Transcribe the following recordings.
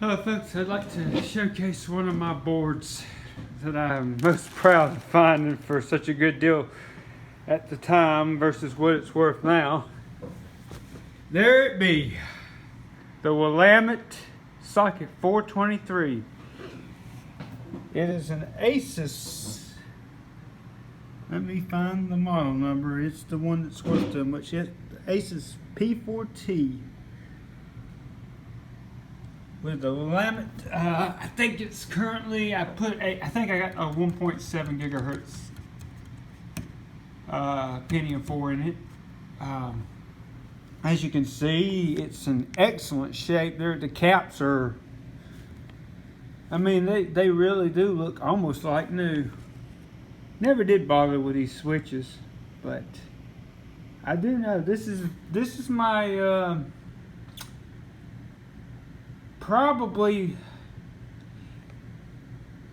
Hello folks, I'd like to showcase one of my boards that I'm most proud of finding for such a good deal at the time versus what it's worth now. There it be, the Willamette Socket 423. It is an Asus. Let me find the model number. It's the one that's worth so much. It's the Asus P4T. With the Willamette, I think it's currently, I think I got a 1.7 gigahertz Pentium 4 in it. As you can see, it's in excellent shape. The caps are, I mean, they really do look almost like new. Never did bother with these switches, but I do know this is my probably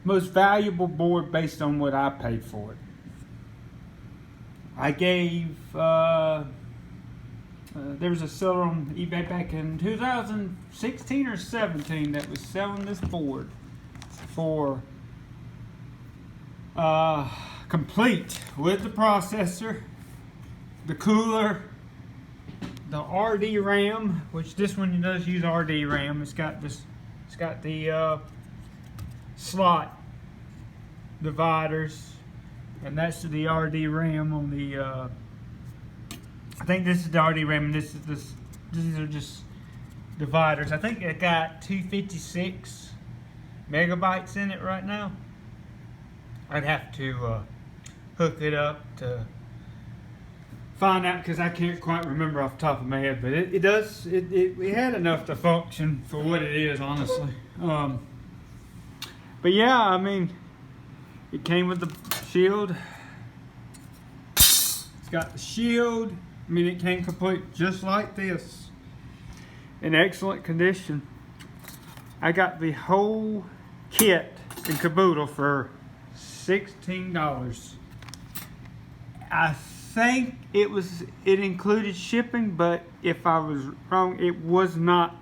most valuable board based on what I paid for it. I gave there was a seller on eBay back in 2016 or 17 that was selling this board for complete with the processor, the cooler, the RD RAM, which this one does use RD RAM. It's got the slot dividers, and that's the RD RAM on the. I think this is the RD RAM, and these are just dividers. I think it got 256 megabytes in it right now. I'd have to hook it up to find out, because I can't quite remember off the top of my head, but it had enough to function for what it is, honestly. But yeah, I mean, it came with the shield. It's got the shield. I mean, it came complete just like this, in excellent condition. I got the whole kit and caboodle for $16. I think it included shipping, but if I was wrong, it was not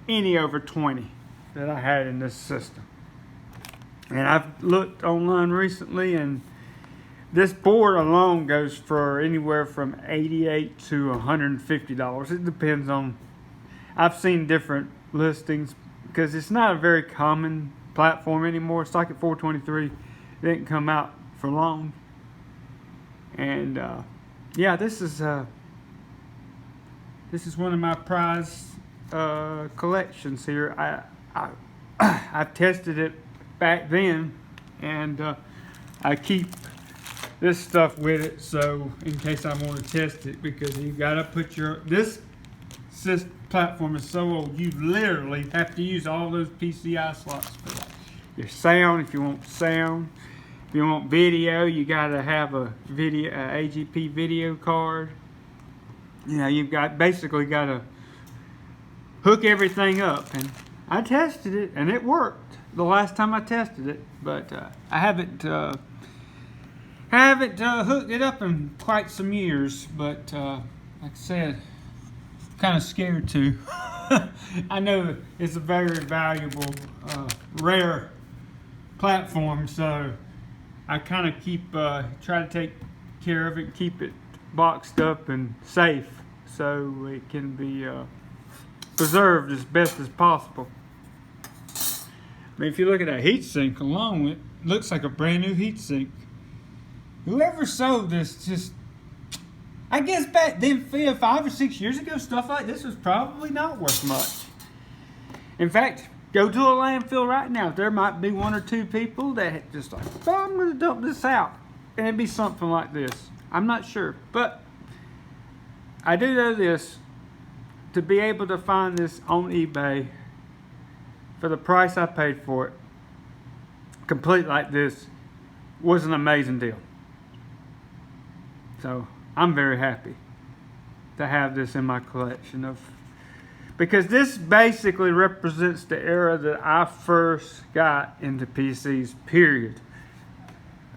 any over 20 that I had in this system. And I've looked online recently, and this board alone goes for anywhere from $88 to $150. It depends on, I've seen different listings because it's not a very common platform anymore. Socket 423 didn't come out for long. And yeah, this is one of my prized collections here. I've tested it back then, and I keep this stuff with it, so in case I want to test it, because you gotta put this platform is so old, you literally have to use all those PCI slots for that. Your sound, if you want sound. If you want video, you gotta have a AGP video card. You know, you've basically gotta hook everything up. And I tested it, and it worked the last time I tested it, but I haven't hooked it up in quite some years. But like I said, I'm kind of scared to. I know it's a very valuable, rare platform, so I kind of try to take care of it and keep it boxed up and safe so it can be preserved as best as possible. I mean, if you look at that heatsink alone, it looks like a brand new heatsink. Whoever sold this, just, I guess back then, 5 or 6 years ago, stuff like this was probably not worth much. In fact, go to a landfill right now. There might be 1 or 2 people that just like, oh, I'm going to dump this out. And it'd be something like this. I'm not sure. But I do know this. To be able to find this on eBay for the price I paid for it, complete like this, was an amazing deal. So I'm very happy to have this in my collection because this basically represents the era that I first got into PCs, period.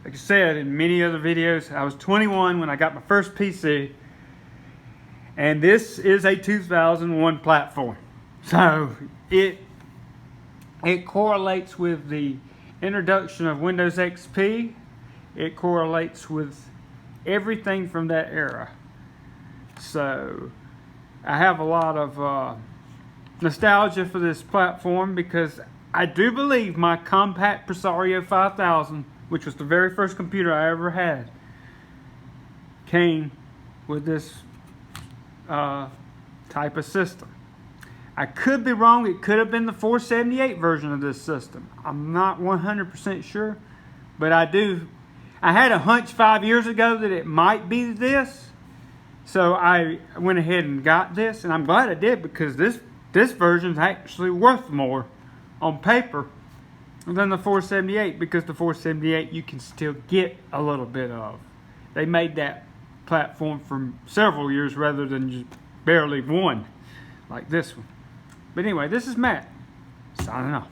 Like I said in many other videos, I was 21 when I got my first PC, and this is a 2001 platform. So it It correlates with the introduction of Windows XP. It correlates with everything from that era. So I have a lot of nostalgia for this platform because I do believe my compact Presario 5000, which was the very first computer I ever had, came with this type of system. I could be wrong. It could have been the 478 version of this system. I'm not 100% sure, but I had a hunch 5 years ago that it might be this. So I went ahead and got this, and I'm glad I did because this version is actually worth more on paper than the 478, because the 478 you can still get a little bit of. They made that platform for several years rather than just barely one like this one. But anyway, this is Matt, signing off.